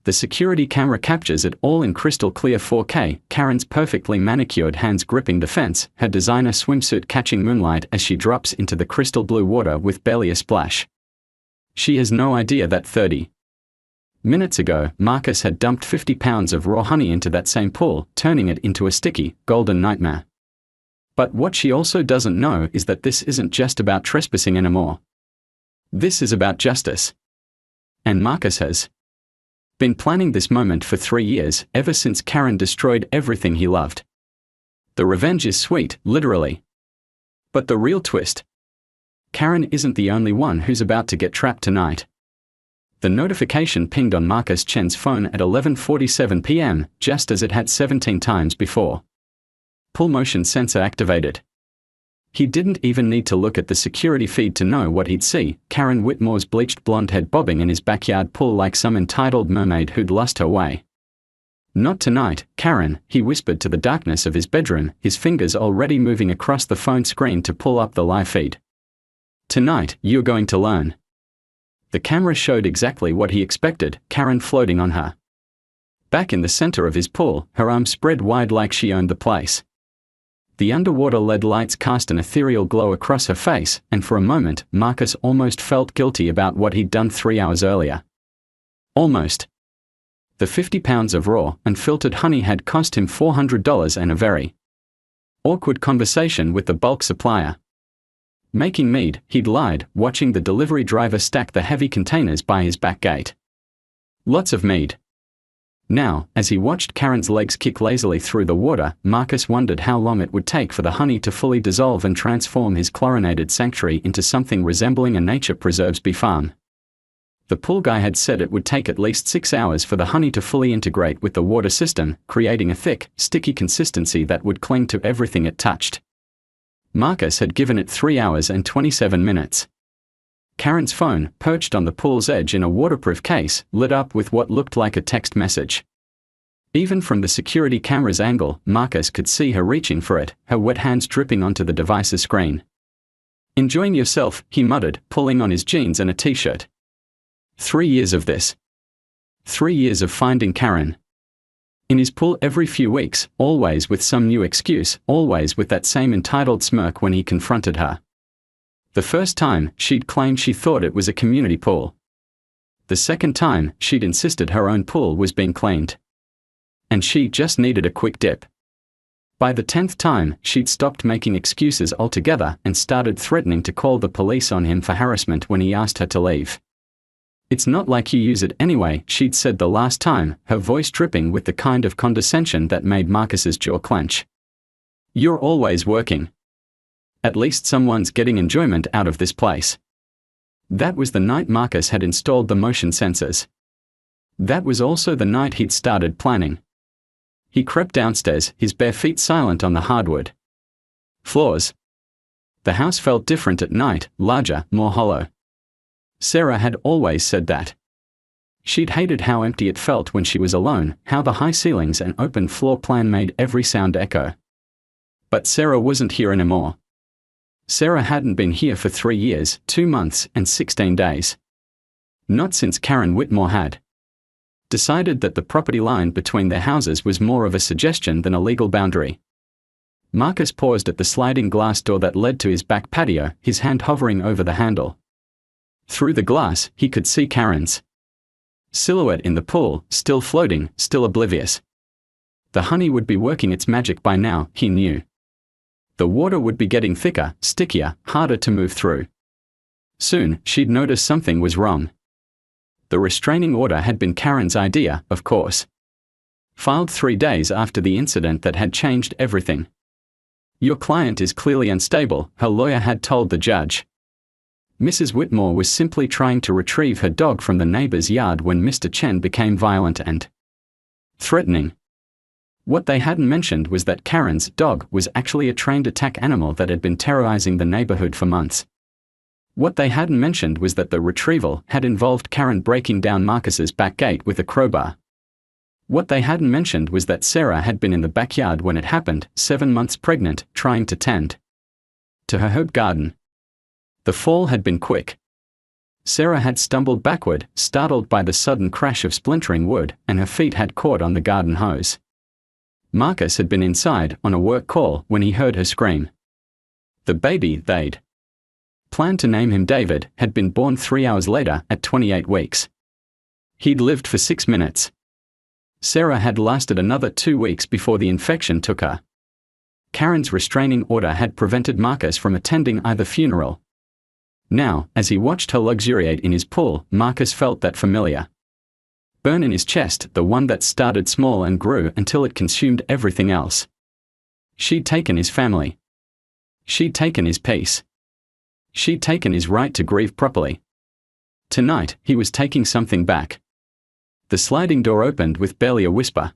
The security camera captures it all in crystal clear 4K, Karen's perfectly manicured hands gripping the fence, her designer swimsuit catching moonlight as she drops into the crystal blue water with barely a splash. She has no idea that 30 minutes ago, Marcus had dumped 50 pounds of raw honey into that same pool, turning it into a sticky, golden nightmare. But what she also doesn't know is that this isn't just about trespassing anymore. This is about justice. And Marcus has been planning this moment for 3 years, ever since Karen destroyed everything he loved. The revenge is sweet, literally. But the real twist: Karen isn't the only one who's about to get trapped tonight. The notification pinged on Marcus Chen's phone at 11:47 p.m., just as it had 17 times before. Pull motion sensor activated. He didn't even need to look at the security feed to know what he'd see: Karen Whitmore's bleached blonde head bobbing in his backyard pool like some entitled mermaid who'd lost her way. "Not tonight, Karen," he whispered to the darkness of his bedroom, his fingers already moving across the phone screen to pull up the live feed. "Tonight, you're going to learn." The camera showed exactly what he expected: Karen floating on her back in the center of his pool, her arms spread wide like she owned the place. The underwater LED lights cast an ethereal glow across her face, and for a moment, Marcus almost felt guilty about what he'd done 3 hours earlier. Almost. The 50 pounds of raw, unfiltered honey had cost him $400 and a very awkward conversation with the bulk supplier. Making mead, he'd lied, watching the delivery driver stack the heavy containers by his back gate. Lots of mead. Now, as he watched Karen's legs kick lazily through the water, Marcus wondered how long it would take for the honey to fully dissolve and transform his chlorinated sanctuary into something resembling a nature preserves bee farm. The pool guy had said it would take at least 6 hours for the honey to fully integrate with the water system, creating a thick, sticky consistency that would cling to everything it touched. Marcus had given it 3 hours and 27 minutes. Karen's phone, perched on the pool's edge in a waterproof case, lit up with what looked like a text message. Even from the security camera's angle, Marcus could see her reaching for it, her wet hands dripping onto the device's screen. "Enjoying yourself," he muttered, pulling on his jeans and a t-shirt. 3 years of this. 3 years of finding Karen in his pool every few weeks, always with some new excuse, always with that same entitled smirk when he confronted her. The first time, she'd claimed she thought it was a community pool. The second time, she'd insisted her own pool was being cleaned. And she just needed a quick dip. By the 10th time, she'd stopped making excuses altogether and started threatening to call the police on him for harassment when he asked her to leave. "It's not like you use it anyway," she'd said the last time, her voice dripping with the kind of condescension that made Marcus's jaw clench. "You're always working. At least someone's getting enjoyment out of this place." That was the night Marcus had installed the motion sensors. That was also the night he'd started planning. He crept downstairs, his bare feet silent on the hardwood floors. The house felt different at night, larger, more hollow. Sarah had always said that. She'd hated how empty it felt when she was alone, how the high ceilings and open floor plan made every sound echo. But Sarah wasn't here anymore. Sarah hadn't been here for 3 years, 2 months, and 16 days. Not since Karen Whitmore had decided that the property line between their houses was more of a suggestion than a legal boundary. Marcus paused at the sliding glass door that led to his back patio, his hand hovering over the handle. Through the glass, he could see Karen's silhouette in the pool, still floating, still oblivious. The honey would be working its magic by now, he knew. The water would be getting thicker, stickier, harder to move through. Soon, she'd notice something was wrong. The restraining order had been Karen's idea, of course. Filed 3 days after the incident that had changed everything. "Your client is clearly unstable," her lawyer had told the judge. Mrs. Whitmore was simply trying to retrieve her dog from the neighbor's yard when Mr. Chen became violent and threatening. What they hadn't mentioned was that Karen's dog was actually a trained attack animal that had been terrorizing the neighborhood for months. What they hadn't mentioned was that the retrieval had involved Karen breaking down Marcus's back gate with a crowbar. What they hadn't mentioned was that Sarah had been in the backyard when it happened, 7 months pregnant, trying to tend to her herb garden. The fall had been quick. Sarah had stumbled backward, startled by the sudden crash of splintering wood, and her feet had caught on the garden hose. Marcus had been inside, on a work call, when he heard her scream. The baby they'd planned to name him David had been born 3 hours later, at 28 weeks. He'd lived for 6 minutes. Sarah had lasted another 2 weeks before the infection took her. Karen's restraining order had prevented Marcus from attending either funeral. Now, as he watched her luxuriate in his pool, Marcus felt that familiar burn in his chest, the one that started small and grew until it consumed everything else. She'd taken his family. She'd taken his peace. She'd taken his right to grieve properly. Tonight, he was taking something back. The sliding door opened with barely a whisper.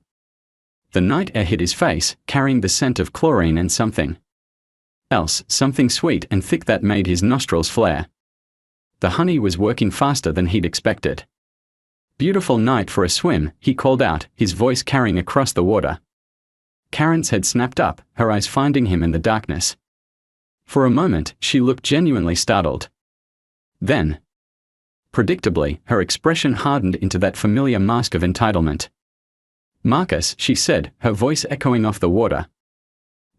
The night air hit his face, carrying the scent of chlorine and something else, something sweet and thick that made his nostrils flare. The honey was working faster than he'd expected. Beautiful night for a swim, he called out, his voice carrying across the water. Karen's head snapped up, her eyes finding him in the darkness. For a moment, she looked genuinely startled. Then, predictably, her expression hardened into that familiar mask of entitlement. Marcus, she said, her voice echoing off the water.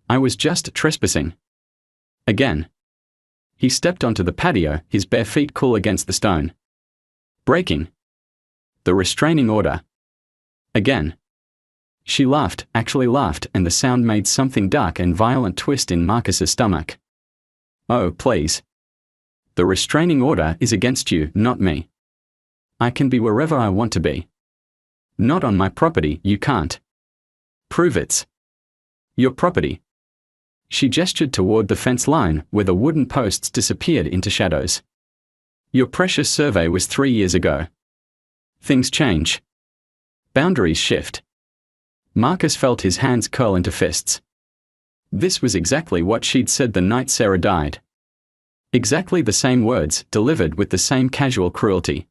I was just trespassing. Again. He stepped onto the patio, his bare feet cool against the stone. Breaking the restraining order. Again. She laughed, actually laughed, and the sound made something dark and violent twist in Marcus's stomach. Oh, please. The restraining order is against you, not me. I can be wherever I want to be. Not on my property, you can't. Prove it's your property. She gestured toward the fence line, where the wooden posts disappeared into shadows. Your precious survey was 3 years ago. Things change. Boundaries shift. Marcus felt his hands curl into fists. This was exactly what she'd said the night Sarah died. Exactly the same words, delivered with the same casual cruelty.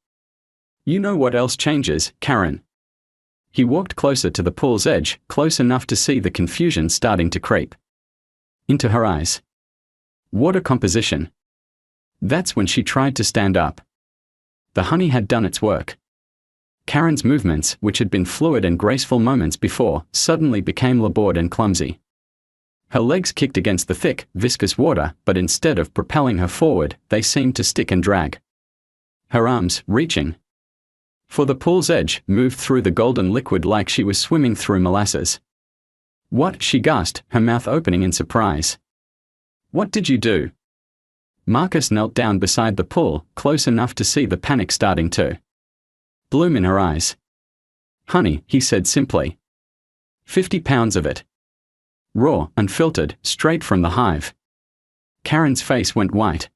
You know what else changes, Karen? He walked closer to the pool's edge, close enough to see the confusion starting to creep into her eyes. Water composition. That's when she tried to stand up. The honey had done its work. Karen's movements, which had been fluid and graceful moments before, suddenly became labored and clumsy. Her legs kicked against the thick, viscous water, but instead of propelling her forward, they seemed to stick and drag. Her arms, reaching for the pool's edge, moved through the golden liquid like she was swimming through molasses. What? She gasped, her mouth opening in surprise. What did you do? Marcus knelt down beside the pool, close enough to see the panic starting to bloom in her eyes. Honey, he said simply. 50 pounds of it. Raw, unfiltered, straight from the hive. Karen's face went white.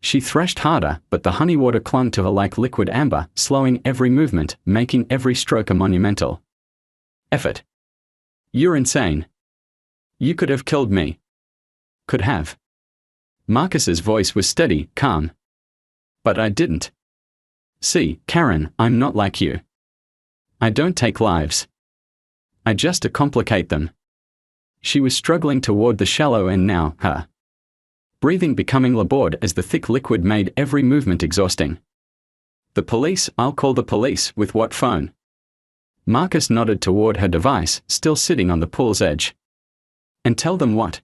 She threshed harder, but the honey water clung to her like liquid amber, slowing every movement, making every stroke a monumental effort. You're insane. You could have killed me. Could have. Marcus's voice was steady, calm. But I didn't. See, Karen, I'm not like you. I don't take lives. I just complicate them. She was struggling toward the shallow end now, her breathing becoming labored as the thick liquid made every movement exhausting. The police, I'll call the police, with what phone? Marcus nodded toward her device, still sitting on the pool's edge. And tell them what?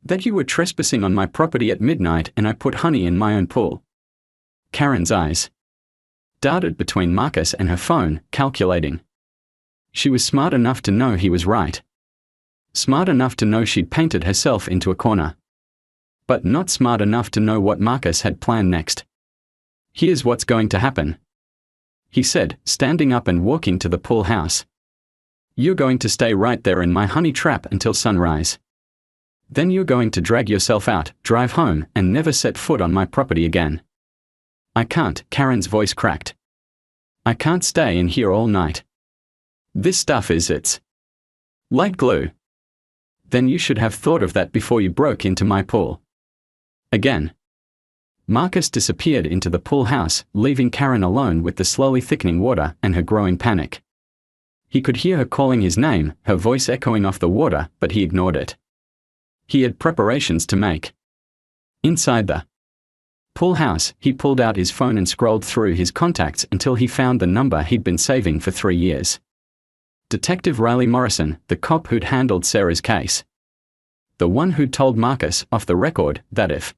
That you were trespassing on my property at midnight and I put honey in my own pool. Karen's eyes darted between Marcus and her phone, calculating. She was smart enough to know he was right. Smart enough to know she'd painted herself into a corner. But not smart enough to know what Marcus had planned next. Here's what's going to happen, he said, standing up and walking to the pool house. You're going to stay right there in my honey trap until sunrise. Then you're going to drag yourself out, drive home, and never set foot on my property again. I can't, Karen's voice cracked. I can't stay in here all night. This stuff it's like glue. Then you should have thought of that before you broke into my pool. Again. Marcus disappeared into the pool house, leaving Karen alone with the slowly thickening water and her growing panic. He could hear her calling his name, her voice echoing off the water, but he ignored it. He had preparations to make. Inside the Pool house. He pulled out his phone and scrolled through his contacts until he found the number he'd been saving for 3 years. Detective Riley Morrison, the cop who'd handled Sarah's case. The one who'd told Marcus, off the record, that if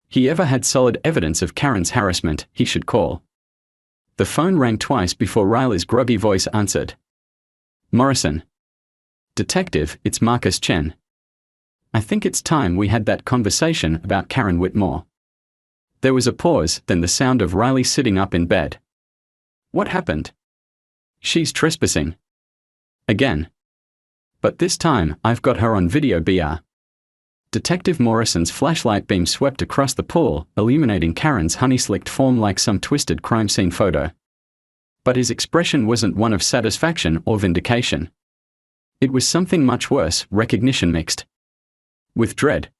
he ever had solid evidence of Karen's harassment, he should call. The phone rang twice before Riley's groggy voice answered. Morrison. Detective, it's Marcus Chen. I think it's time we had that conversation about Karen Whitmore. There was a pause, then the sound of Riley sitting up in bed. What happened? She's trespassing. Again. But this time, I've got her on video BR. Detective Morrison's flashlight beam swept across the pool, illuminating Karen's honey-slicked form like some twisted crime scene photo. But his expression wasn't one of satisfaction or vindication. It was something much worse, recognition mixed with dread.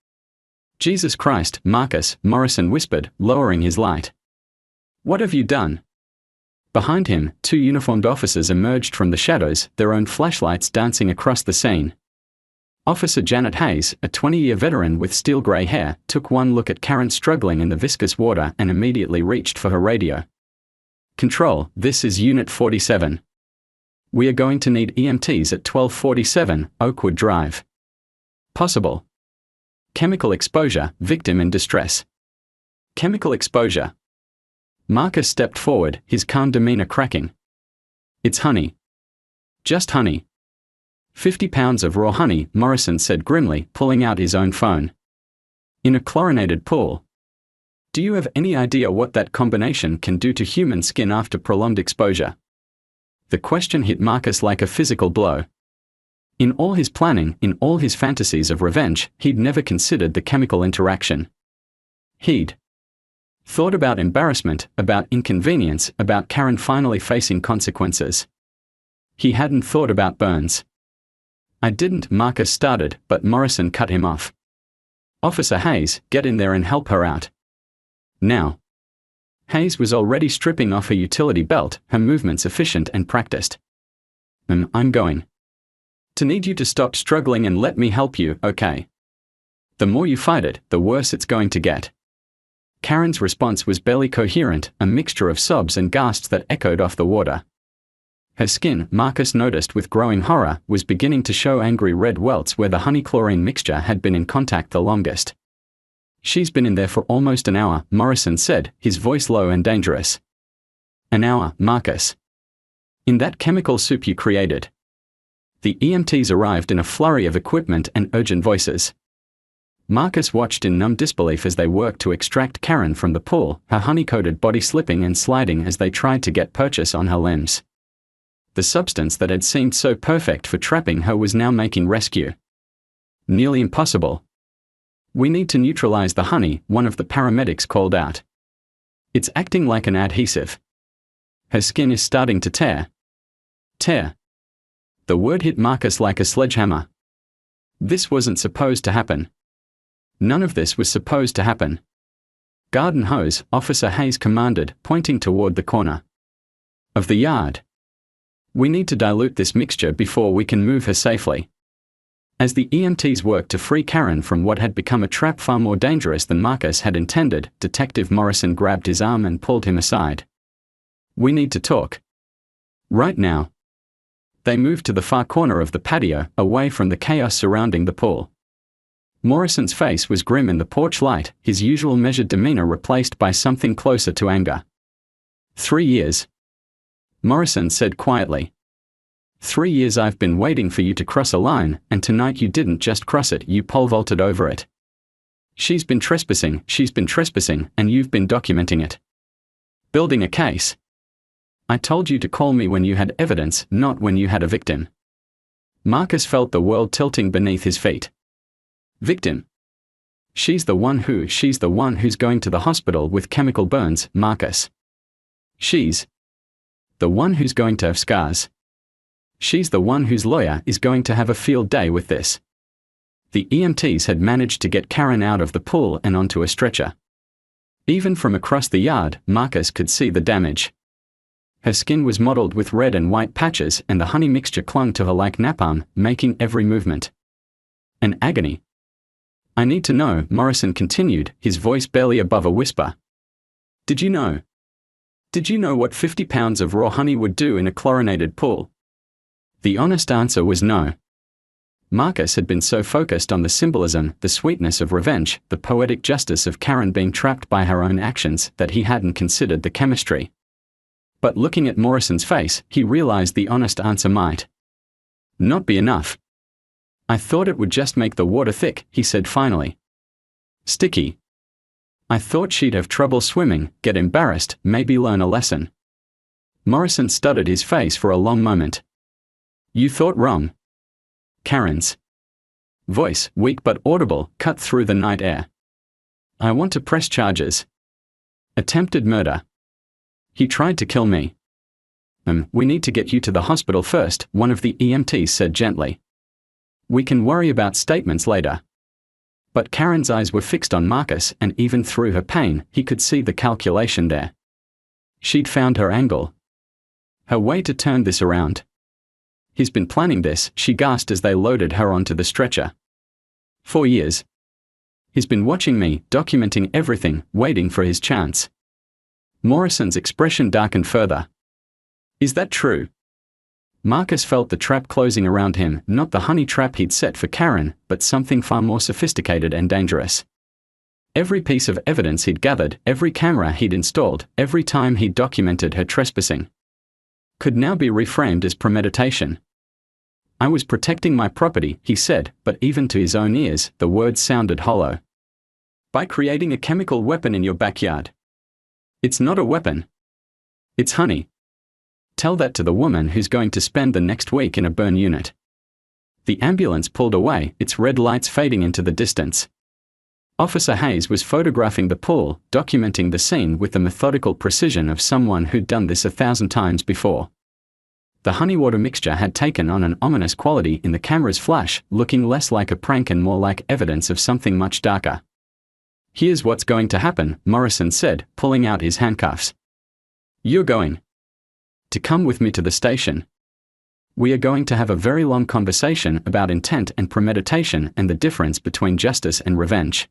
Jesus Christ, Marcus, Morrison whispered, lowering his light. What have you done? Behind him, 2 uniformed officers emerged from the shadows, their own flashlights dancing across the scene. Officer Janet Hayes, a 20-year veteran with steel grey hair, took one look at Karen struggling in the viscous water and immediately reached for her radio. Control, this is Unit 47. We are going to need EMTs at 1247 Oakwood Drive. Possible. Chemical exposure, victim in distress. Chemical exposure. Marcus stepped forward, his calm demeanor cracking. It's honey. Just honey. 50 pounds of raw honey, Morrison said grimly, pulling out his own phone. In a chlorinated pool. Do you have any idea what that combination can do to human skin after prolonged exposure? The question hit Marcus like a physical blow. In all his planning, in all his fantasies of revenge, he'd never considered the chemical interaction. He'd thought about embarrassment, about inconvenience, about Karen finally facing consequences. He hadn't thought about burns. I didn't, Marcus started, but Morrison cut him off. Officer Hayes, get in there and help her out. Now. Hayes was already stripping off her utility belt, her movements efficient and practiced. I'm going to need you to stop struggling and let me help you, okay? The more you fight it, the worse it's going to get. Karen's response was barely coherent, a mixture of sobs and gasps that echoed off the water. Her skin, Marcus noticed with growing horror, was beginning to show angry red welts where the honey-chlorine mixture had been in contact the longest. She's been in there for almost an hour, Morrison said, his voice low and dangerous. An hour, Marcus. In that chemical soup you created. The EMTs arrived in a flurry of equipment and urgent voices. Marcus watched in numb disbelief as they worked to extract Karen from the pool, her honey-coated body slipping and sliding as they tried to get purchase on her limbs. The substance that had seemed so perfect for trapping her was now making rescue nearly impossible. We need to neutralize the honey, one of the paramedics called out. It's acting like an adhesive. Her skin is starting to tear. Tear. The word hit Marcus like a sledgehammer. This wasn't supposed to happen. None of this was supposed to happen. Garden hose, Officer Hayes commanded, pointing toward the corner of the yard. We need to dilute this mixture before we can move her safely. As the EMTs worked to free Karen from what had become a trap far more dangerous than Marcus had intended, Detective Morrison grabbed his arm and pulled him aside. We need to talk. Right now. They moved to the far corner of the patio, away from the chaos surrounding the pool. Morrison's face was grim in the porch light, his usual measured demeanor replaced by something closer to anger. 3 years. Morrison said quietly. 3 years I've been waiting for you to cross a line, and tonight you didn't just cross it, you pole vaulted over it. She's been trespassing, and you've been documenting it. Building a case. I told you to call me when you had evidence, not when you had a victim. Marcus felt the world tilting beneath his feet. Victim. She's the one who's going to the hospital with chemical burns, Marcus. She's the one who's going to have scars. She's the one whose lawyer is going to have a field day with this. The EMTs had managed to get Karen out of the pool and onto a stretcher. Even from across the yard, Marcus could see the damage. Her skin was mottled with red and white patches, and the honey mixture clung to her like napalm, making every movement an agony. I need to know, Morrison continued, his voice barely above a whisper. Did you know? Did you know what 50 pounds of raw honey would do in a chlorinated pool? The honest answer was no. Marcus had been so focused on the symbolism, the sweetness of revenge, the poetic justice of Karen being trapped by her own actions, that he hadn't considered the chemistry. But looking at Morrison's face, he realized the honest answer might not be enough. I thought it would just make the water thick, he said finally. Sticky. I thought she'd have trouble swimming, get embarrassed, maybe learn a lesson. Morrison studied his face for a long moment. You thought wrong. Karen's voice, weak but audible, cut through the night air. I want to press charges. Attempted murder. He tried to kill me. We need to get you to the hospital first, one of the EMTs said gently. We can worry about statements later. But Karen's eyes were fixed on Marcus, and even through her pain, he could see the calculation there. She'd found her angle. Her way to turn this around. He's been planning this, she gasped as they loaded her onto the stretcher. 4 years. He's been watching me, documenting everything, waiting for his chance. Morrison's expression darkened further. Is that true? Marcus felt the trap closing around him, not the honey trap he'd set for Karen, but something far more sophisticated and dangerous. Every piece of evidence he'd gathered, every camera he'd installed, every time he'd documented her trespassing, could now be reframed as premeditation. I was protecting my property, he said, but even to his own ears, the words sounded hollow. By creating a chemical weapon in your backyard. It's not a weapon. It's honey. Tell that to the woman who's going to spend the next week in a burn unit. The ambulance pulled away, its red lights fading into the distance. Officer Hayes was photographing the pool, documenting the scene with the methodical precision of someone who'd done this 1,000 times before. The honey water mixture had taken on an ominous quality in the camera's flash, looking less like a prank and more like evidence of something much darker. Here's what's going to happen, Morrison said, pulling out his handcuffs. You're going to come with me to the station. We are going to have a very long conversation about intent and premeditation and the difference between justice and revenge.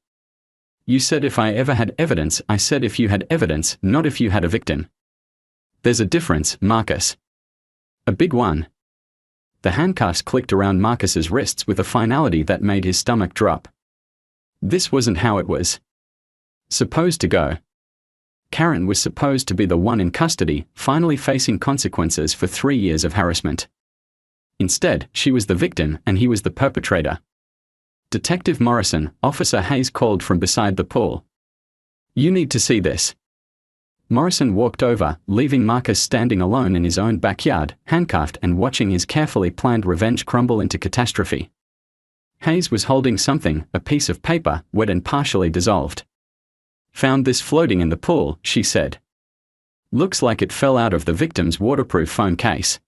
You said if I ever had evidence, I said if you had evidence, not if you had a victim. There's a difference, Marcus. A big one. The handcuffs clicked around Marcus's wrists with a finality that made his stomach drop. This wasn't how it was supposed to go. Karen was supposed to be the one in custody, finally facing consequences for 3 years of harassment. Instead, she was the victim and he was the perpetrator. Detective Morrison, Officer Hayes called from beside the pool. You need to see this. Morrison walked over, leaving Marcus standing alone in his own backyard, handcuffed and watching his carefully planned revenge crumble into catastrophe. Hayes was holding something, a piece of paper, wet and partially dissolved. Found this floating in the pool, she said. Looks like it fell out of the victim's waterproof phone case.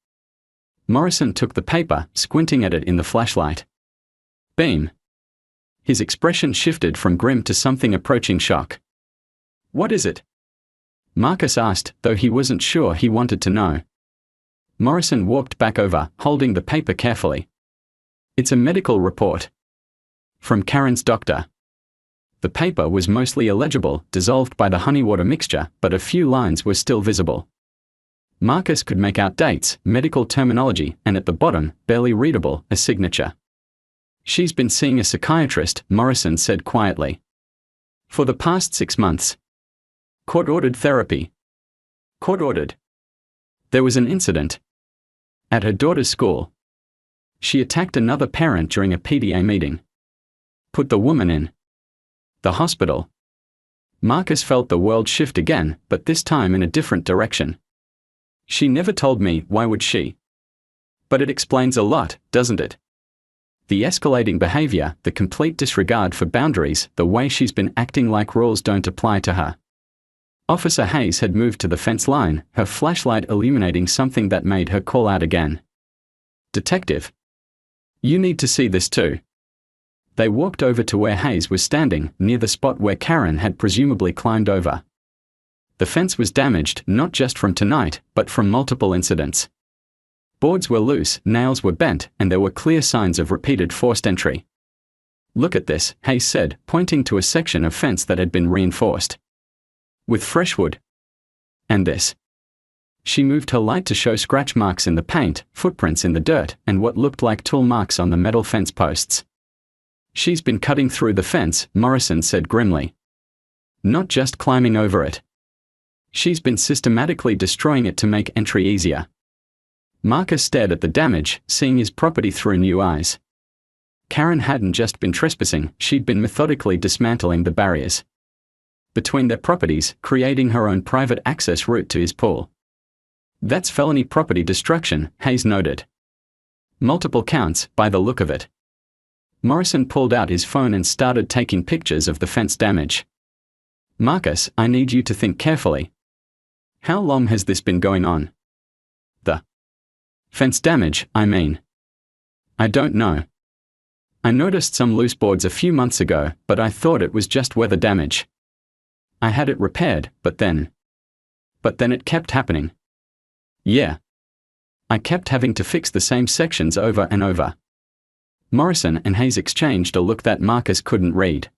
Morrison took the paper, squinting at it in the flashlight. Beam. His expression shifted from grim to something approaching shock. What is it? Marcus asked, though he wasn't sure he wanted to know. Morrison walked back over, holding the paper carefully. It's a medical report. From Karen's doctor. The paper was mostly illegible, dissolved by the honey water mixture, but a few lines were still visible. Marcus could make out dates, medical terminology, and at the bottom, barely readable, a signature. She's been seeing a psychiatrist, Morrison said quietly. For the past 6 months. Court-ordered therapy. Court-ordered. There was an incident. At her daughter's school. She attacked another parent during a PTA meeting. Put the woman in the hospital. Marcus felt the world shift again, but this time in a different direction. She never told me, why would she? But it explains a lot, doesn't it? The escalating behavior, the complete disregard for boundaries, the way she's been acting like rules don't apply to her. Officer Hayes had moved to the fence line, her flashlight illuminating something that made her call out again. Detective. You need to see this too. They walked over to where Hayes was standing, near the spot where Karen had presumably climbed over. The fence was damaged, not just from tonight, but from multiple incidents. Boards were loose, nails were bent, and there were clear signs of repeated forced entry. Look at this, Hayes said, pointing to a section of fence that had been reinforced with fresh wood. And this. She moved her light to show scratch marks in the paint, footprints in the dirt, and what looked like tool marks on the metal fence posts. She's been cutting through the fence, Morrison said grimly. Not just climbing over it. She's been systematically destroying it to make entry easier. Marcus stared at the damage, seeing his property through new eyes. Karen hadn't just been trespassing, she'd been methodically dismantling the barriers between their properties, creating her own private access route to his pool. That's felony property destruction, Hayes noted. Multiple counts, by the look of it. Morrison pulled out his phone and started taking pictures of the fence damage. Marcus, I need you to think carefully. How long has this been going on? The fence damage, I mean. I don't know. I noticed some loose boards a few months ago, but I thought it was just weather damage. I had it repaired, but then it kept happening. Yeah. I kept having to fix the same sections over and over. Morrison and Hayes exchanged a look that Marcus couldn't read.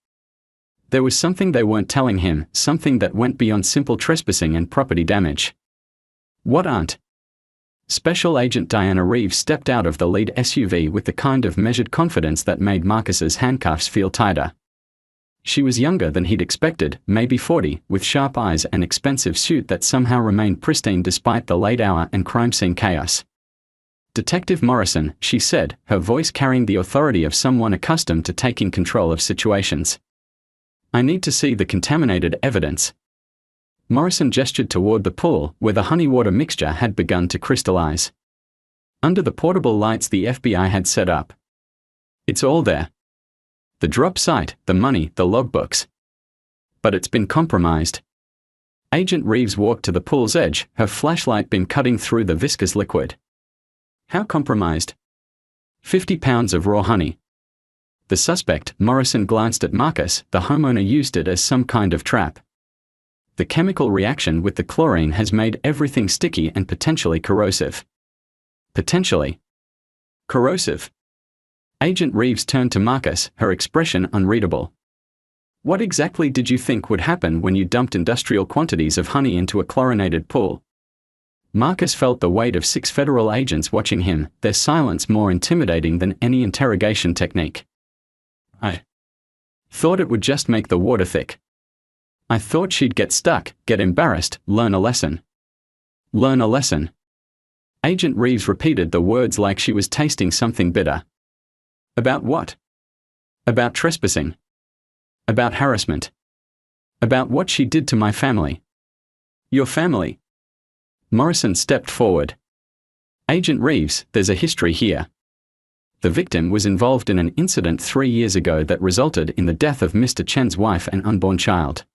There was something they weren't telling him, something that went beyond simple trespassing and property damage. What aren't? Special Agent Diana Reeves stepped out of the lead SUV with the kind of measured confidence that made Marcus's handcuffs feel tighter. She was younger than he'd expected, maybe 40, with sharp eyes and expensive suit that somehow remained pristine despite the late hour and crime scene chaos. Detective Morrison, she said, her voice carrying the authority of someone accustomed to taking control of situations. I need to see the contaminated evidence. Morrison gestured toward the pool, where the honey water mixture had begun to crystallize. Under the portable lights the FBI had set up. It's all there. The drop site, the money, the logbooks. But it's been compromised. Agent Reeves walked to the pool's edge, her flashlight beam cutting through the viscous liquid. How compromised? 50 pounds of raw honey. The suspect, Morrison glanced at Marcus, the homeowner used it as some kind of trap. The chemical reaction with the chlorine has made everything sticky and potentially corrosive. Potentially corrosive. Agent Reeves turned to Marcus, her expression unreadable. What exactly did you think would happen when you dumped industrial quantities of honey into a chlorinated pool? Marcus felt the weight of 6 federal agents watching him, their silence more intimidating than any interrogation technique. I thought it would just make the water thick. I thought she'd get stuck, get embarrassed, learn a lesson. Learn a lesson. Agent Reeves repeated the words like she was tasting something bitter. About what? About trespassing. About harassment. About what she did to my family. Your family? Morrison stepped forward. Agent Reeves, there's a history here. The victim was involved in an incident 3 years ago that resulted in the death of Mr. Chen's wife and unborn child.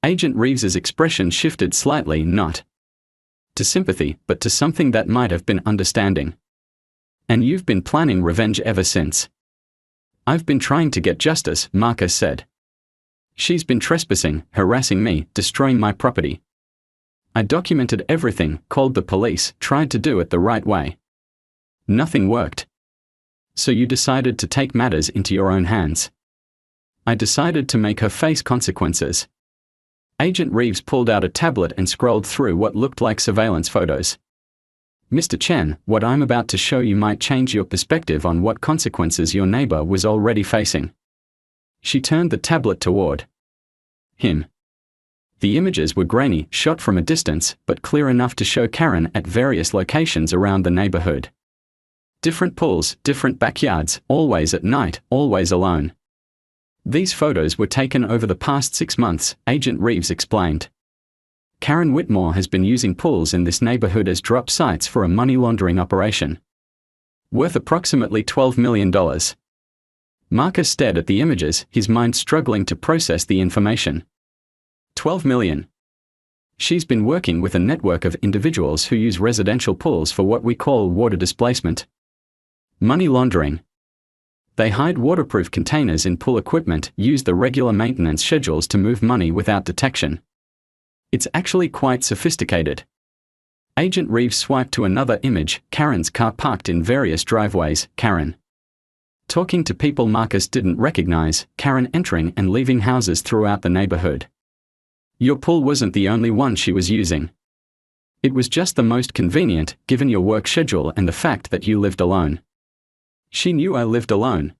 Agent Reeves's expression shifted slightly, not to sympathy, but to something that might have been understanding. And you've been planning revenge ever since. I've been trying to get justice, Marcus said. She's been trespassing, harassing me, destroying my property. I documented everything, called the police, tried to do it the right way. Nothing worked. So you decided to take matters into your own hands. I decided to make her face consequences. Agent Reeves pulled out a tablet and scrolled through what looked like surveillance photos. Mr. Chen, what I'm about to show you might change your perspective on what consequences your neighbor was already facing. She turned the tablet toward him. The images were grainy, shot from a distance, but clear enough to show Karen at various locations around the neighborhood. Different pools, different backyards, always at night, always alone. These photos were taken over the past 6 months, Agent Reeves explained. Karen Whitmore has been using pools in this neighborhood as drop sites for a money laundering operation. Worth approximately $12 million. Marcus stared at the images, his mind struggling to process the information. 12 million. She's been working with a network of individuals who use residential pools for what we call water displacement. Money laundering. They hide waterproof containers in pool equipment, use the regular maintenance schedules to move money without detection. It's actually quite sophisticated. Agent Reeves swiped to another image, Karen's car parked in various driveways. Karen. talking to people Marcus didn't recognize, Karen entering and leaving houses throughout the neighborhood. Your pool wasn't the only one she was using. It was just the most convenient, given your work schedule and the fact that you lived alone. She knew I lived alone.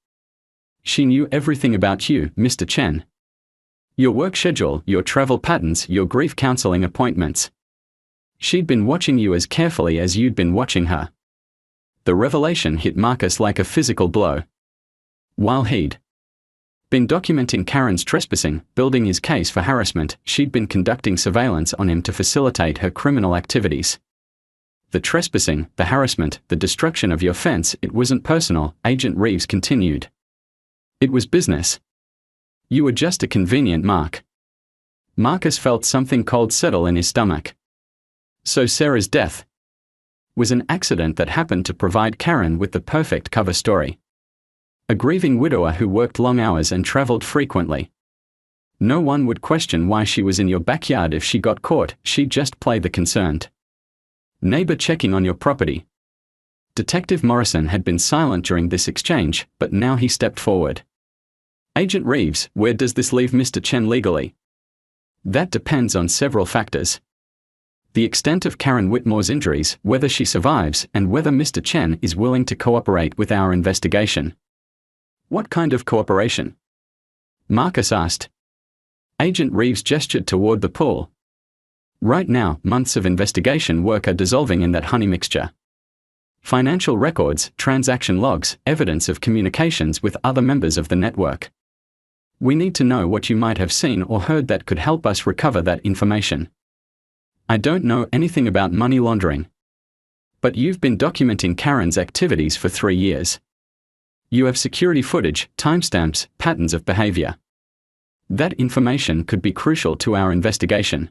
She knew everything about you, Mr. Chen. Your work schedule, your travel patterns, your grief counseling appointments. She'd been watching you as carefully as you'd been watching her. The revelation hit Marcus like a physical blow. While he'd been documenting Karen's trespassing, building his case for harassment, she'd been conducting surveillance on him to facilitate her criminal activities. The trespassing, the harassment, the destruction of your fence, it wasn't personal, Agent Reeves continued. It was business. You were just a convenient mark. Marcus felt something cold settle in his stomach. So Sarah's death was an accident that happened to provide Karen with the perfect cover story. A grieving widower who worked long hours and traveled frequently. No one would question why she was in your backyard if she got caught, she'd just play the concerned neighbor checking on your property. Detective Morrison had been silent during this exchange, but now he stepped forward. Agent Reeves, where does this leave Mr. Chen legally? That depends on several factors. The extent of Karen Whitmore's injuries, whether she survives, and whether Mr. Chen is willing to cooperate with our investigation. What kind of cooperation? Marcus asked. Agent Reeves gestured toward the pool. Right now, months of investigation work are dissolving in that honey mixture. Financial records, transaction logs, evidence of communications with other members of the network. We need to know what you might have seen or heard that could help us recover that information. I don't know anything about money laundering. But you've been documenting Karen's activities for 3 years. You have security footage, timestamps, patterns of behavior. That information could be crucial to our investigation.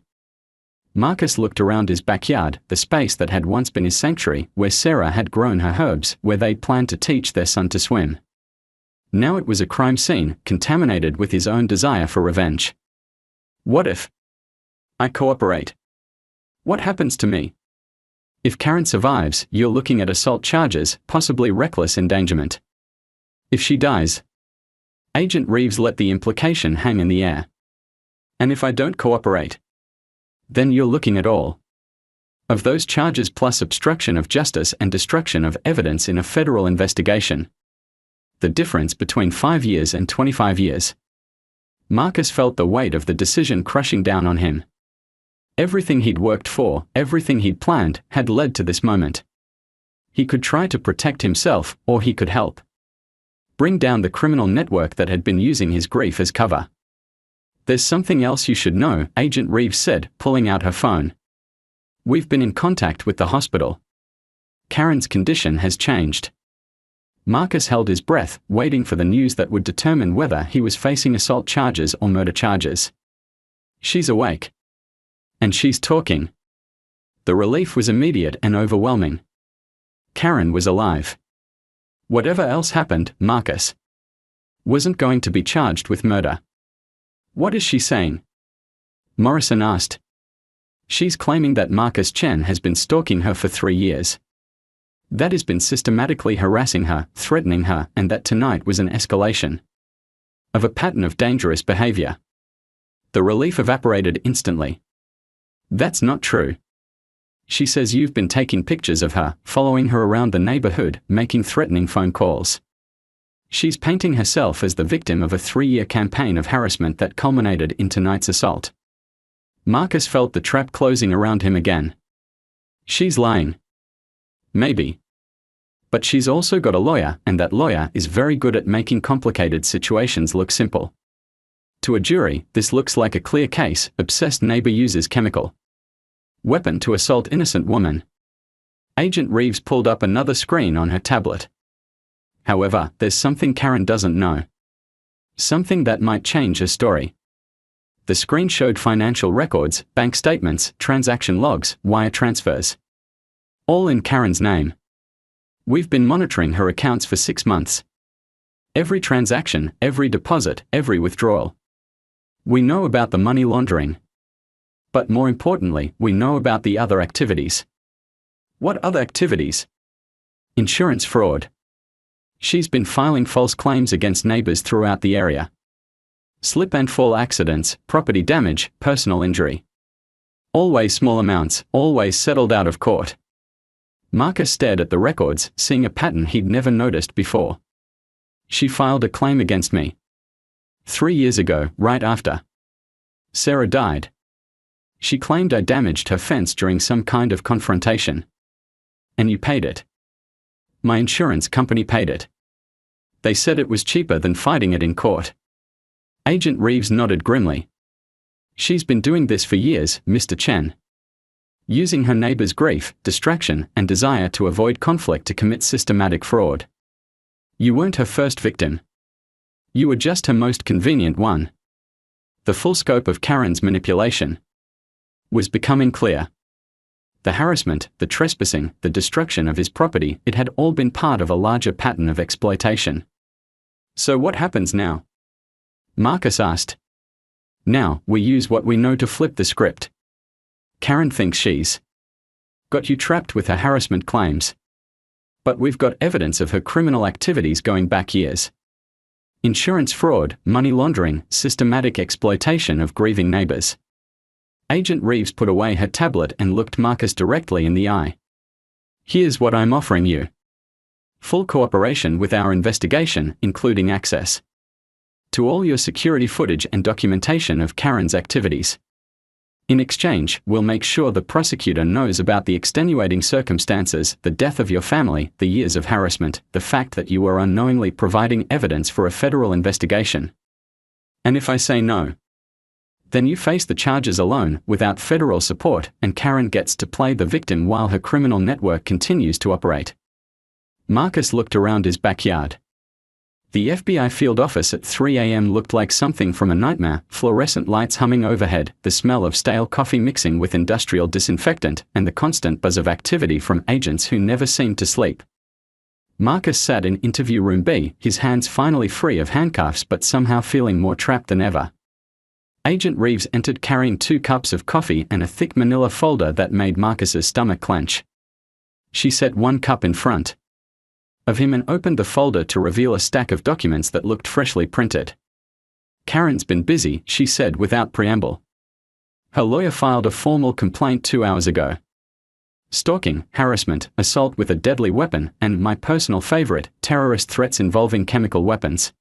Marcus looked around his backyard, the space that had once been his sanctuary, where Sarah had grown her herbs, where they'd planned to teach their son to swim. Now it was a crime scene, contaminated with his own desire for revenge. What if I cooperate? What happens to me? If Karen survives, you're looking at assault charges, possibly reckless endangerment. If she dies, Agent Reeves let the implication hang in the air. And if I don't cooperate? Then you're looking at all of those charges plus obstruction of justice and destruction of evidence in a federal investigation. The difference between 5 years and 25 years. Marcus felt the weight of the decision crushing down on him. Everything he'd worked for, everything he'd planned, had led to this moment. He could try to protect himself, or he could help bring down the criminal network that had been using his grief as cover. There's something else you should know, Agent Reeves said, pulling out her phone. We've been in contact with the hospital. Karen's condition has changed. Marcus held his breath, waiting for the news that would determine whether he was facing assault charges or murder charges. She's awake. And she's talking. The relief was immediate and overwhelming. Karen was alive. Whatever else happened, Marcus wasn't going to be charged with murder. What is she saying? Morrison asked. She's claiming that Marcus Chen has been stalking her for 3 years. That has been systematically harassing her, threatening her, and that tonight was an escalation of a pattern of dangerous behavior. The relief evaporated instantly. That's not true. She says you've been taking pictures of her, following her around the neighborhood, making threatening phone calls. She's painting herself as the victim of a 3-year campaign of harassment that culminated in tonight's assault. Marcus felt the trap closing around him again. She's lying. Maybe. But she's also got a lawyer, and that lawyer is very good at making complicated situations look simple. To a jury, this looks like a clear case. Obsessed neighbor uses chemical weapon to assault innocent woman. Agent Reeves pulled up another screen on her tablet. However, there's something Karen doesn't know. Something that might change her story. The screen showed financial records, bank statements, transaction logs, wire transfers. All in Karen's name. We've been monitoring her accounts for 6 months. Every transaction, every deposit, every withdrawal. We know about the money laundering. But more importantly, we know about the other activities. What other activities? Insurance fraud. She's been filing false claims against neighbors throughout the area. Slip and fall accidents, property damage, personal injury. Always small amounts, always settled out of court. Marcus stared at the records, seeing a pattern he'd never noticed before. She filed a claim against me. 3 years ago, right after Sarah died. She claimed I damaged her fence during some kind of confrontation. And you paid it. My insurance company paid it. They said it was cheaper than fighting it in court. Agent Reeves nodded grimly. She's been doing this for years, Mr. Chen. Using her neighbor's grief, distraction, and desire to avoid conflict to commit systematic fraud. You weren't her first victim. You were just her most convenient one. The full scope of Karen's manipulation was becoming clear. The harassment, the trespassing, the destruction of his property, it had all been part of a larger pattern of exploitation. So what happens now? Marcus asked. Now, we use what we know to flip the script. Karen thinks she's got you trapped with her harassment claims. But we've got evidence of her criminal activities going back years. Insurance fraud, money laundering, systematic exploitation of grieving neighbors. Agent Reeves put away her tablet and looked Marcus directly in the eye. Here's what I'm offering you. Full cooperation with our investigation, including access to all your security footage and documentation of Karen's activities. In exchange, we'll make sure the prosecutor knows about the extenuating circumstances, the death of your family, the years of harassment, the fact that you were unknowingly providing evidence for a federal investigation. And if I say no, then you face the charges alone, without federal support, and Karen gets to play the victim while her criminal network continues to operate. Marcus looked around his backyard. The FBI field office at 3 a.m. looked like something from a nightmare, fluorescent lights humming overhead, the smell of stale coffee mixing with industrial disinfectant, and the constant buzz of activity from agents who never seemed to sleep. Marcus sat in interview room B, his hands finally free of handcuffs but somehow feeling more trapped than ever. Agent Reeves entered carrying 2 cups of coffee and a thick manila folder that made Marcus's stomach clench. She set 1 cup in front of him and opened the folder to reveal a stack of documents that looked freshly printed. Karen's been busy, she said without preamble. Her lawyer filed a formal complaint 2 hours ago. Stalking, harassment, assault with a deadly weapon, and my personal favorite, terrorist threats involving chemical weapons.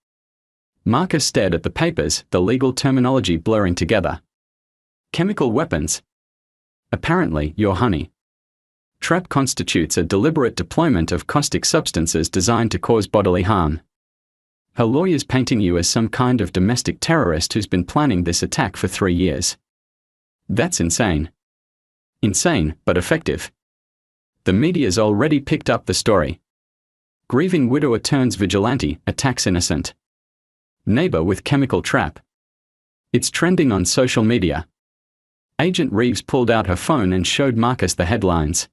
Marcus stared at the papers, the legal terminology blurring together. Chemical weapons? Apparently, your honey trap constitutes a deliberate deployment of caustic substances designed to cause bodily harm. Her lawyer's painting you as some kind of domestic terrorist who's been planning this attack for 3 years. That's insane. Insane, but effective. The media's already picked up the story. Grieving widower turns vigilante, attacks innocent neighbor with chemical trap. It's trending on social media. Agent Reeves pulled out her phone and showed Marcus the headlines.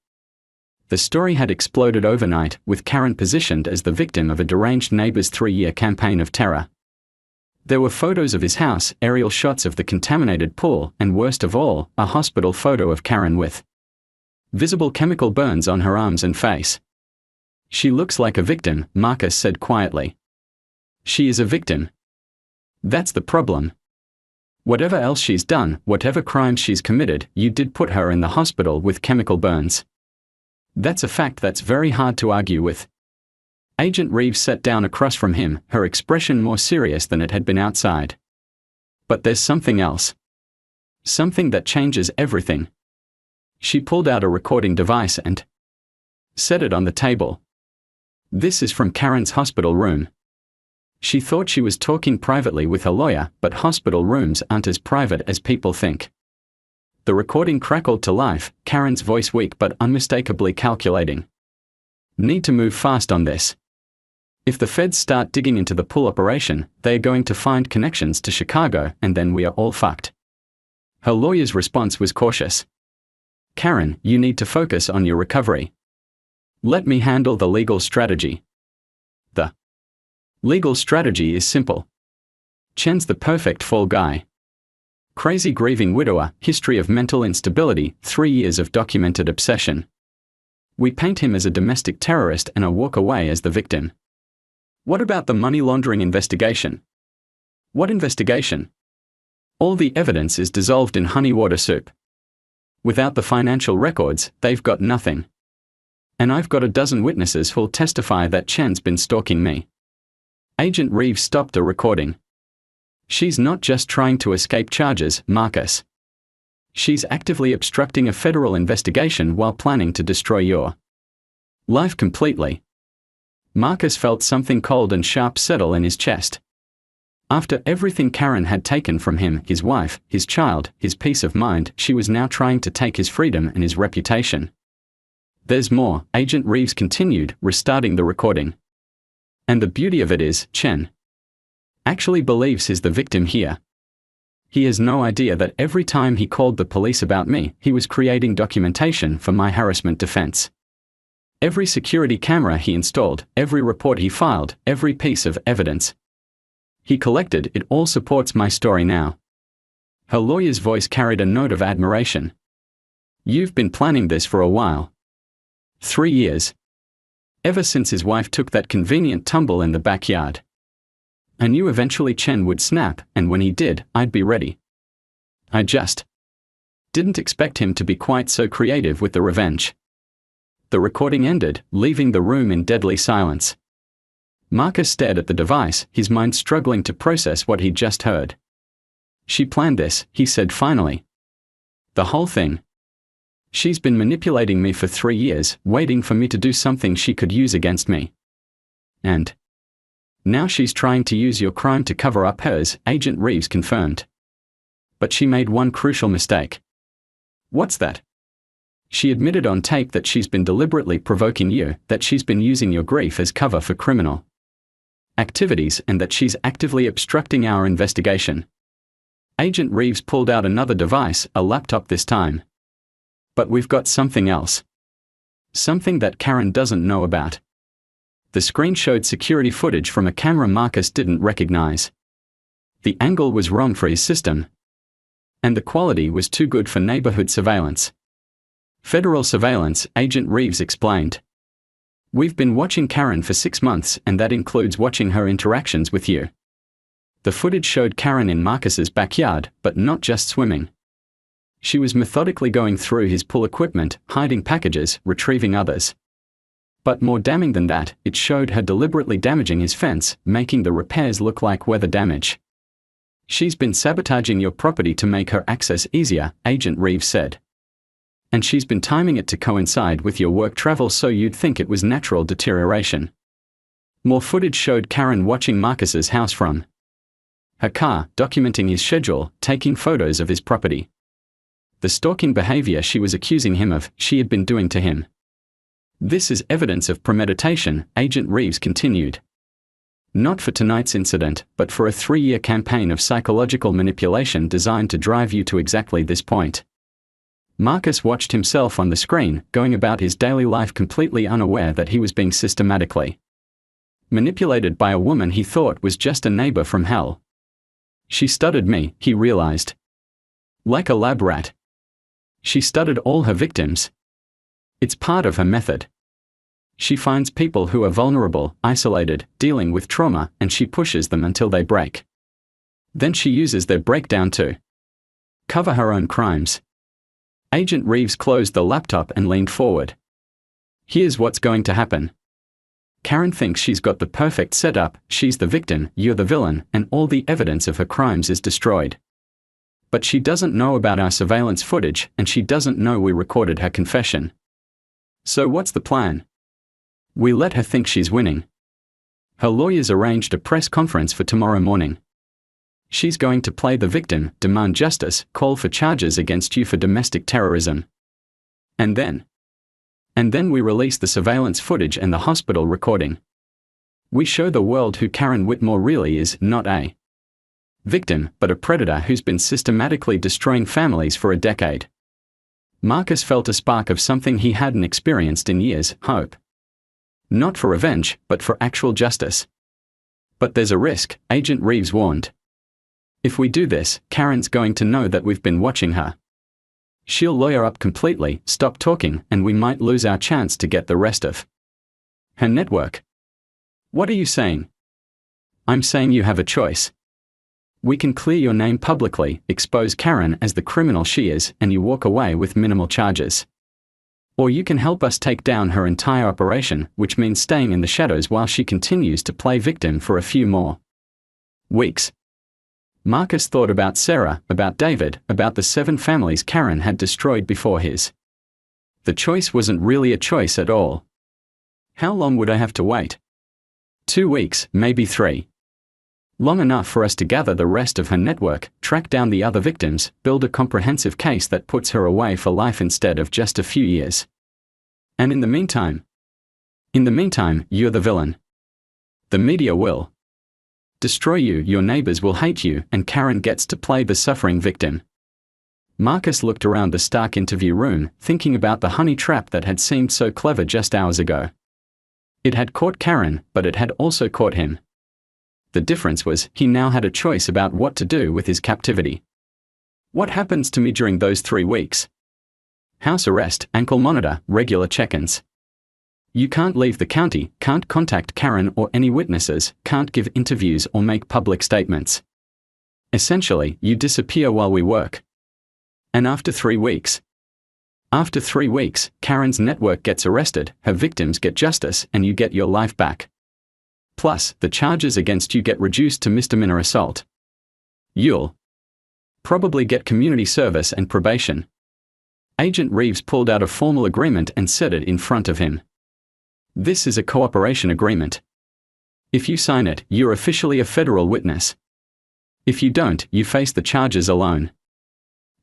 The story had exploded overnight, with Karen positioned as the victim of a deranged neighbor's 3-year campaign of terror. There were photos of his house, aerial shots of the contaminated pool, and worst of all, a hospital photo of Karen with visible chemical burns on her arms and face. She looks like a victim, Marcus said quietly. She is a victim. That's the problem. Whatever else she's done, whatever crimes she's committed, you did put her in the hospital with chemical burns. That's a fact that's very hard to argue with. Agent Reeves sat down across from him, her expression more serious than it had been outside. But there's something else. Something that changes everything. She pulled out a recording device and set it on the table. This is from Karen's hospital room. She thought she was talking privately with her lawyer, but hospital rooms aren't as private as people think. The recording crackled to life, Karen's voice weak but unmistakably calculating. Need to move fast on this. If the feds start digging into the pool operation, they're going to find connections to Chicago, and then we are all fucked. Her lawyer's response was cautious. Karen, you need to focus on your recovery. Let me handle the legal strategy. The legal strategy is simple. Chen's the perfect fall guy. Crazy grieving widower, history of mental instability, 3 years of documented obsession. We paint him as a domestic terrorist and walk away as the victim. What about the money laundering investigation? What investigation? All the evidence is dissolved in honey water soup. Without the financial records, they've got nothing. And I've got a dozen witnesses who'll testify that Chen's been stalking me. Agent Reeves stopped the recording. She's not just trying to escape charges, Marcus. She's actively obstructing a federal investigation while planning to destroy your life completely. Marcus felt something cold and sharp settle in his chest. After everything Karen had taken from him, his wife, his child, his peace of mind, she was now trying to take his freedom and his reputation. There's more, Agent Reeves continued, restarting the recording. And the beauty of it is, Chen actually believes he's the victim here. He has no idea that every time he called the police about me, he was creating documentation for my harassment defense. Every security camera he installed, every report he filed, every piece of evidence he collected, it all supports my story now. Her lawyer's voice carried a note of admiration. You've been planning this for a while. 3 years. Ever since his wife took that convenient tumble in the backyard. I knew eventually Chen would snap, and when he did, I'd be ready. I just didn't expect him to be quite so creative with the revenge. The recording ended, leaving the room in deadly silence. Marcus stared at the device, his mind struggling to process what he'd just heard. She planned this, he said finally. The whole thing. She's been manipulating me for 3 years, waiting for me to do something she could use against me. And now she's trying to use your crime to cover up hers, Agent Reeves confirmed. But she made one crucial mistake. What's that? She admitted on tape that she's been deliberately provoking you, that she's been using your grief as cover for criminal activities, and that she's actively obstructing our investigation. Agent Reeves pulled out another device, a laptop this time. But we've got something else. Something that Karen doesn't know about. The screen showed security footage from a camera Marcus didn't recognize. The angle was wrong for his system. And the quality was too good for neighborhood surveillance. Federal surveillance, Agent Reeves explained. We've been watching Karen for 6 months, and that includes watching her interactions with you. The footage showed Karen in Marcus's backyard, but not just swimming. She was methodically going through his pool equipment, hiding packages, retrieving others. But more damning than that, it showed her deliberately damaging his fence, making the repairs look like weather damage. She's been sabotaging your property to make her access easier, Agent Reeves said. And she's been timing it to coincide with your work travel so you'd think it was natural deterioration. More footage showed Karen watching Marcus's house from her car, documenting his schedule, taking photos of his property. The stalking behavior she was accusing him of, she had been doing to him. This is evidence of premeditation, Agent Reeves continued. Not for tonight's incident, but for a 3-year campaign of psychological manipulation designed to drive you to exactly this point. Marcus watched himself on the screen, going about his daily life completely unaware that he was being systematically manipulated by a woman he thought was just a neighbor from hell. She studied me, he realized. Like a lab rat. She studied all her victims. It's part of her method. She finds people who are vulnerable, isolated, dealing with trauma, and she pushes them until they break. Then she uses their breakdown to cover her own crimes. Agent Reeves closed the laptop and leaned forward. Here's what's going to happen. Karen thinks she's got the perfect setup, she's the victim, you're the villain, and all the evidence of her crimes is destroyed. But she doesn't know about our surveillance footage, and she doesn't know we recorded her confession. So what's the plan? We let her think she's winning. Her lawyers arranged a press conference for tomorrow morning. She's going to play the victim, demand justice, call for charges against you for domestic terrorism. And then we release the surveillance footage and the hospital recording. We show the world who Karen Whitmore really is, not a victim, but a predator who's been systematically destroying families for a decade. Marcus felt a spark of something he hadn't experienced in years, hope. Not for revenge, but for actual justice. But there's a risk, Agent Reeves warned. If we do this, Karen's going to know that we've been watching her. She'll lawyer up completely, stop talking, and we might lose our chance to get the rest of her network. What are you saying? I'm saying you have a choice. We can clear your name publicly, expose Karen as the criminal she is, and you walk away with minimal charges. Or you can help us take down her entire operation, which means staying in the shadows while she continues to play victim for a few more weeks. Marcus thought about Sarah, about David, about the 7 families Karen had destroyed before his. The choice wasn't really a choice at all. How long would I have to wait? 2 weeks, maybe 3. Long enough for us to gather the rest of her network, track down the other victims, build a comprehensive case that puts her away for life instead of just a few years. And in the meantime, you're the villain. The media will destroy you, your neighbors will hate you, and Karen gets to play the suffering victim. Marcus looked around the stark interview room, thinking about the honey trap that had seemed so clever just hours ago. It had caught Karen, but it had also caught him. The difference was, he now had a choice about what to do with his captivity. What happens to me during those 3 weeks? House arrest, ankle monitor, regular check-ins. You can't leave the county, can't contact Karen or any witnesses, can't give interviews or make public statements. Essentially, you disappear while we work. And after 3 weeks? After 3 weeks, Karen's network gets arrested, her victims get justice, and you get your life back. Plus, the charges against you get reduced to misdemeanor assault. You'll probably get community service and probation. Agent Reeves pulled out a formal agreement and set it in front of him. This is a cooperation agreement. If you sign it, you're officially a federal witness. If you don't, you face the charges alone.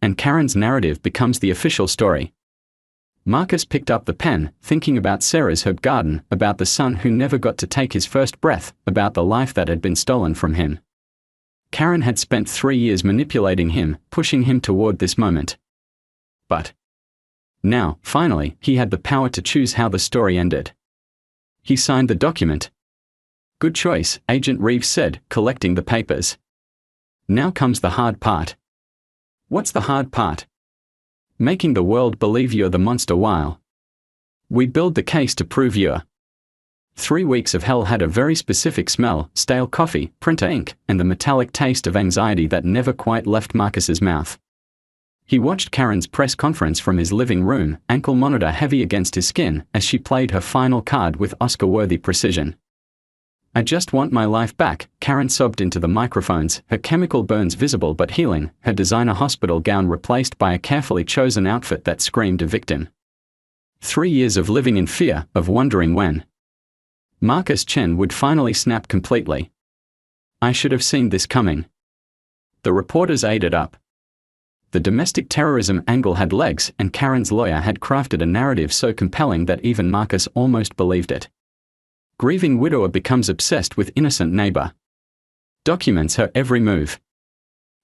And Karen's narrative becomes the official story. Marcus picked up the pen, thinking about Sarah's herb garden, about the son who never got to take his first breath, about the life that had been stolen from him. Karen had spent 3 years manipulating him, pushing him toward this moment. But now, finally, he had the power to choose how the story ended. He signed the document. Good choice, Agent Reeves said, collecting the papers. Now comes the hard part. What's the hard part? Making the world believe you're the monster while we build the case to prove you're. 3 weeks of hell had a very specific smell, stale coffee, printer ink, and the metallic taste of anxiety that never quite left Marcus's mouth. He watched Karen's press conference from his living room, ankle monitor heavy against his skin, as she played her final card with Oscar-worthy precision. I just want my life back, Karen sobbed into the microphones, her chemical burns visible but healing, her designer hospital gown replaced by a carefully chosen outfit that screamed a victim. 3 years of living in fear, of wondering when Marcus Chen would finally snap completely. I should have seen this coming. The reporters ate it up. The domestic terrorism angle had legs, and Karen's lawyer had crafted a narrative so compelling that even Marcus almost believed it. Grieving widower becomes obsessed with innocent neighbor. Documents her every move.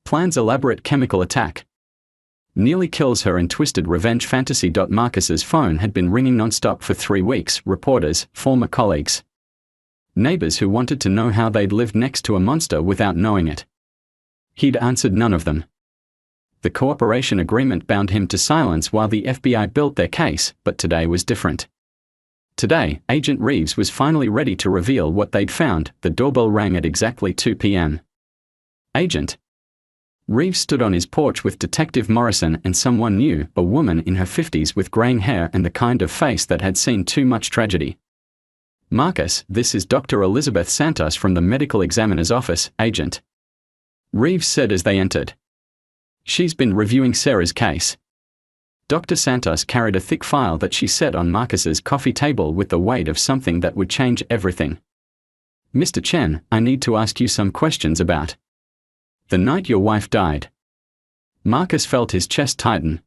Plans elaborate chemical attack. Nearly kills her in twisted revenge fantasy. Marcus's phone had been ringing non-stop for 3 weeks, reporters, former colleagues. Neighbors who wanted to know how they'd lived next to a monster without knowing it. He'd answered none of them. The cooperation agreement bound him to silence while the FBI built their case, but today was different. Today, Agent Reeves was finally ready to reveal what they'd found. The doorbell rang at exactly 2 p.m. Agent Reeves stood on his porch with Detective Morrison and someone new, a woman in her 50s with graying hair and the kind of face that had seen too much tragedy. Marcus, this is Dr. Elizabeth Santos from the medical examiner's office, Agent Reeves said as they entered. She's been reviewing Sarah's case. Dr. Santos carried a thick file that she set on Marcus's coffee table with the weight of something that would change everything. Mr. Chen, I need to ask you some questions about the night your wife died. Marcus felt his chest tighten.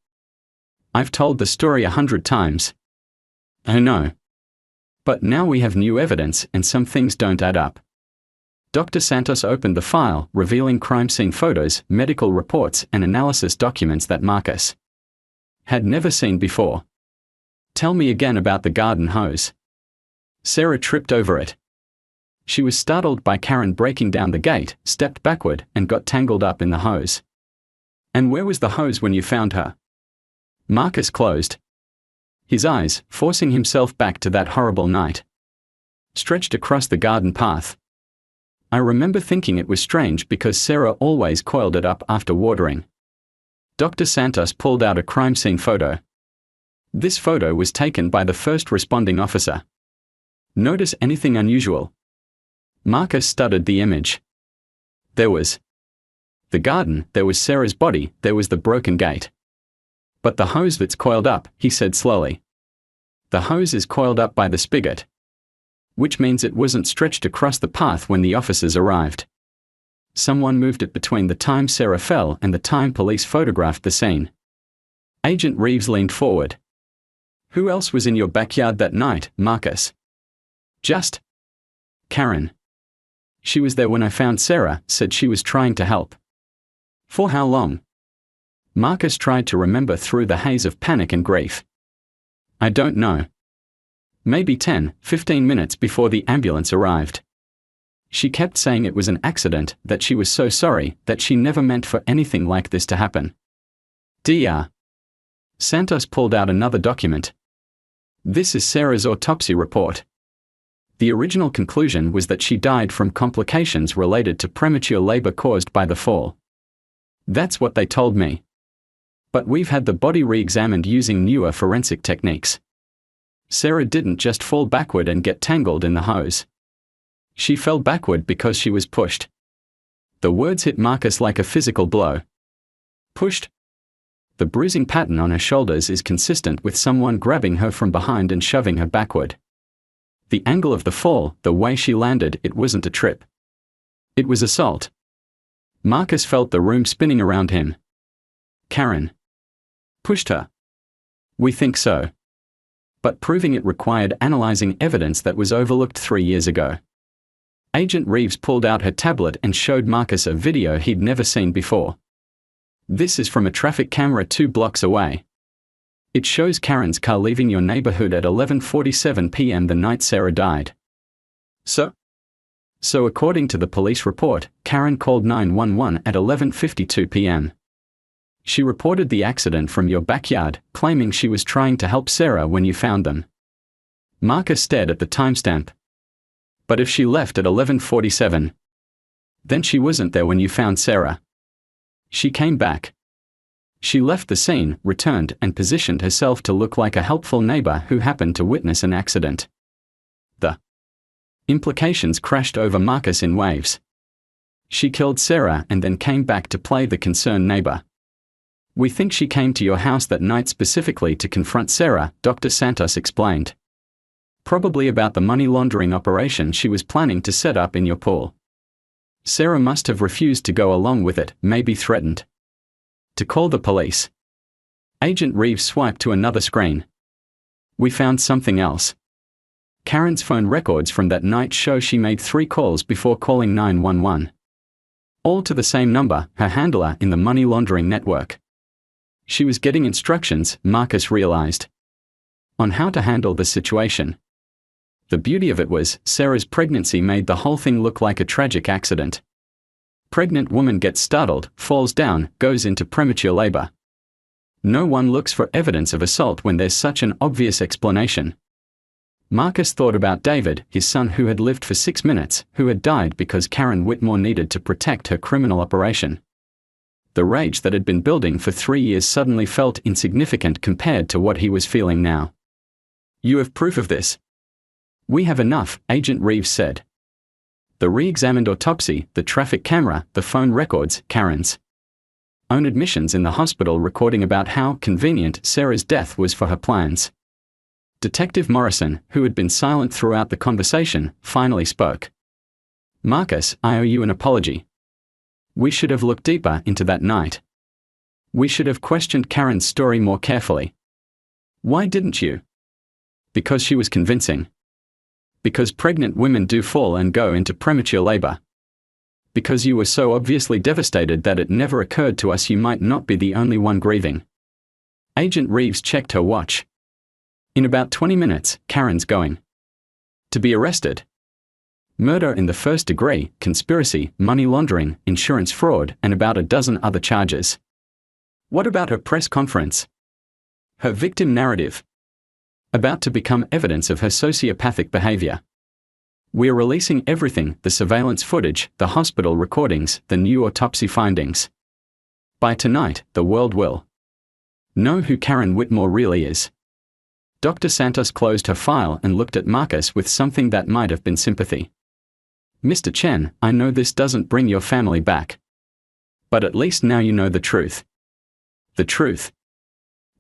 I've told the story 100 times. Oh no. But now we have new evidence and some things don't add up. Dr. Santos opened the file, revealing crime scene photos, medical reports, and analysis documents that Marcus had never seen before. Tell me again about the garden hose. Sarah tripped over it. She was startled by Karen breaking down the gate, stepped backward, and got tangled up in the hose. And where was the hose when you found her? Marcus closed his eyes, forcing himself back to that horrible night. Stretched across the garden path. I remember thinking it was strange because Sarah always coiled it up after watering. Dr. Santos pulled out a crime scene photo. This photo was taken by the first responding officer. Notice anything unusual? Marcus studied the image. There was the garden, there was Sarah's body, there was the broken gate. But the hose that's coiled up, he said slowly. The hose is coiled up by the spigot. Which means it wasn't stretched across the path when the officers arrived. Someone moved it between the time Sarah fell and the time police photographed the scene. Agent Reeves leaned forward. Who else was in your backyard that night, Marcus? Just Karen. She was there when I found Sarah, said she was trying to help. For how long? Marcus tried to remember through the haze of panic and grief. I don't know. Maybe 10, 15 minutes before the ambulance arrived. She kept saying it was an accident, that she was so sorry, that she never meant for anything like this to happen. Dr. Santos pulled out another document. This is Sarah's autopsy report. The original conclusion was that she died from complications related to premature labor caused by the fall. That's what they told me. But we've had the body re-examined using newer forensic techniques. Sarah didn't just fall backward and get tangled in the hose. She fell backward because she was pushed. The words hit Marcus like a physical blow. Pushed? The bruising pattern on her shoulders is consistent with someone grabbing her from behind and shoving her backward. The angle of the fall, the way she landed, it wasn't a trip. It was assault. Marcus felt the room spinning around him. Karen pushed her. We think so. But proving it required analyzing evidence that was overlooked 3 years ago. Agent Reeves pulled out her tablet and showed Marcus a video he'd never seen before. This is from a traffic camera 2 blocks away. It shows Karen's car leaving your neighborhood at 11:47 p.m. the night Sarah died. So according to the police report, Karen called 911 at 11:52 p.m. She reported the accident from your backyard, claiming she was trying to help Sarah when you found them. Marcus stared at the timestamp. But if she left at 11:47, then she wasn't there when you found Sarah. She came back. She left the scene, returned, and positioned herself to look like a helpful neighbor who happened to witness an accident. The implications crashed over Marcus in waves. She killed Sarah and then came back to play the concerned neighbor. We think she came to your house that night specifically to confront Sarah, Dr. Santos explained. Probably about the money laundering operation she was planning to set up in your pool. Sarah must have refused to go along with it, maybe threatened to call the police. Agent Reeves swiped to another screen. We found something else. Karen's phone records from that night show she made 3 calls before calling 911. All to the same number, her handler in the money laundering network. She was getting instructions, Marcus realized, on how to handle the situation. The beauty of it was, Sarah's pregnancy made the whole thing look like a tragic accident. Pregnant woman gets startled, falls down, goes into premature labor. No one looks for evidence of assault when there's such an obvious explanation. Marcus thought about David, his son who had lived for 6 minutes, who had died because Karen Whitmore needed to protect her criminal operation. The rage that had been building for 3 years suddenly felt insignificant compared to what he was feeling now. You have proof of this? We have enough, Agent Reeves said. The re-examined autopsy, the traffic camera, the phone records, Karen's own admissions in the hospital recording about how convenient Sarah's death was for her plans. Detective Morrison, who had been silent throughout the conversation, finally spoke. Marcus, I owe you an apology. We should have looked deeper into that night. We should have questioned Karen's story more carefully. Why didn't you? Because she was convincing. Because pregnant women do fall and go into premature labor. Because you were so obviously devastated that it never occurred to us you might not be the only one grieving. Agent Reeves checked her watch. In about 20 minutes, Karen's going to be arrested. Murder in the first degree, conspiracy, money laundering, insurance fraud, and about a dozen other charges. What about her press conference? Her victim narrative? About to become evidence of her sociopathic behavior. We're releasing everything, the surveillance footage, the hospital recordings, the new autopsy findings. By tonight, the world will know who Karen Whitmore really is. Dr. Santos closed her file and looked at Marcus with something that might have been sympathy. Mr. Chen, I know this doesn't bring your family back. But at least now you know the truth. The truth.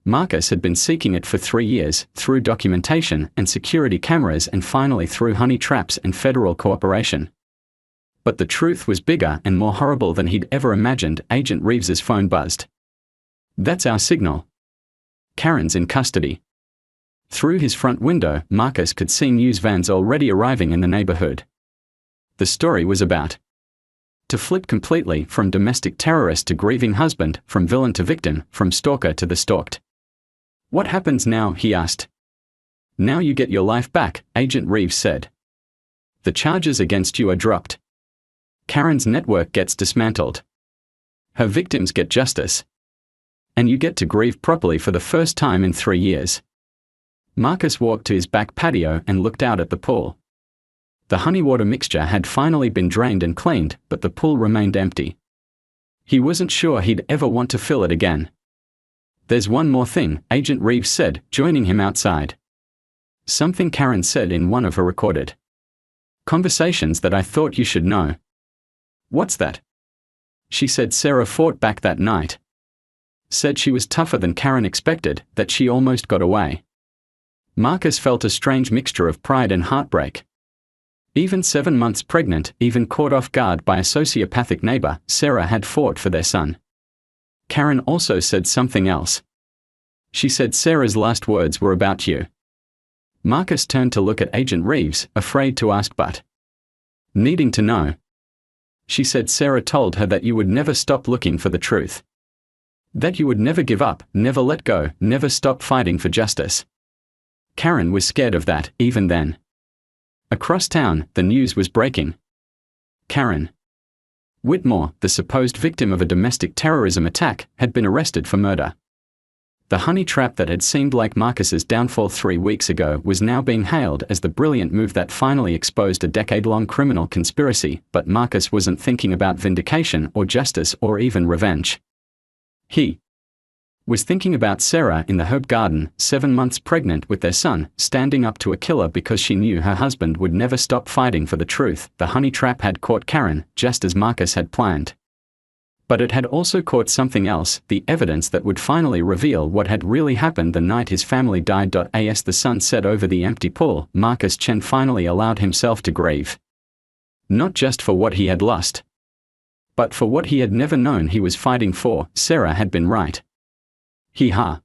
Marcus had been seeking it for 3 years, through documentation and security cameras and finally through honey traps and federal cooperation. But the truth was bigger and more horrible than he'd ever imagined. Agent Reeves's phone buzzed. That's our signal. Karen's in custody. Through his front window, Marcus could see news vans already arriving in the neighborhood. The story was about to flip completely, from domestic terrorist to grieving husband, from villain to victim, from stalker to the stalked. What happens now? He asked. Now you get your life back, Agent Reeves said. The charges against you are dropped. Karen's network gets dismantled. Her victims get justice. And you get to grieve properly for the first time in 3 years. Marcus walked to his back patio and looked out at the pool. The honey water mixture had finally been drained and cleaned, but the pool remained empty. He wasn't sure he'd ever want to fill it again. There's one more thing, Agent Reeves said, joining him outside. Something Karen said in one of her recorded conversations that I thought you should know. What's that? She said Sarah fought back that night. Said she was tougher than Karen expected, that she almost got away. Marcus felt a strange mixture of pride and heartbreak. Even 7 months pregnant, even caught off guard by a sociopathic neighbor, Sarah had fought for their son. Karen also said something else. She said Sarah's last words were about you. Marcus turned to look at Agent Reeves, afraid to ask but needing to know. She said Sarah told her that you would never stop looking for the truth. That you would never give up, never let go, never stop fighting for justice. Karen was scared of that, even then. Across town, the news was breaking. Karen Whitmore, the supposed victim of a domestic terrorism attack, had been arrested for murder. The honey trap that had seemed like Marcus's downfall 3 weeks ago was now being hailed as the brilliant move that finally exposed a decade-long criminal conspiracy, but Marcus wasn't thinking about vindication or justice or even revenge. He was thinking about Sarah in the herb garden, 7 months pregnant with their son, standing up to a killer because she knew her husband would never stop fighting for the truth. The honey trap had caught Karen, just as Marcus had planned. But it had also caught something else, the evidence that would finally reveal what had really happened the night his family died. As the sun set over the empty pool, Marcus Chen finally allowed himself to grieve. Not just for what he had lost, but for what he had never known he was fighting for. Sarah had been right. Hee ha.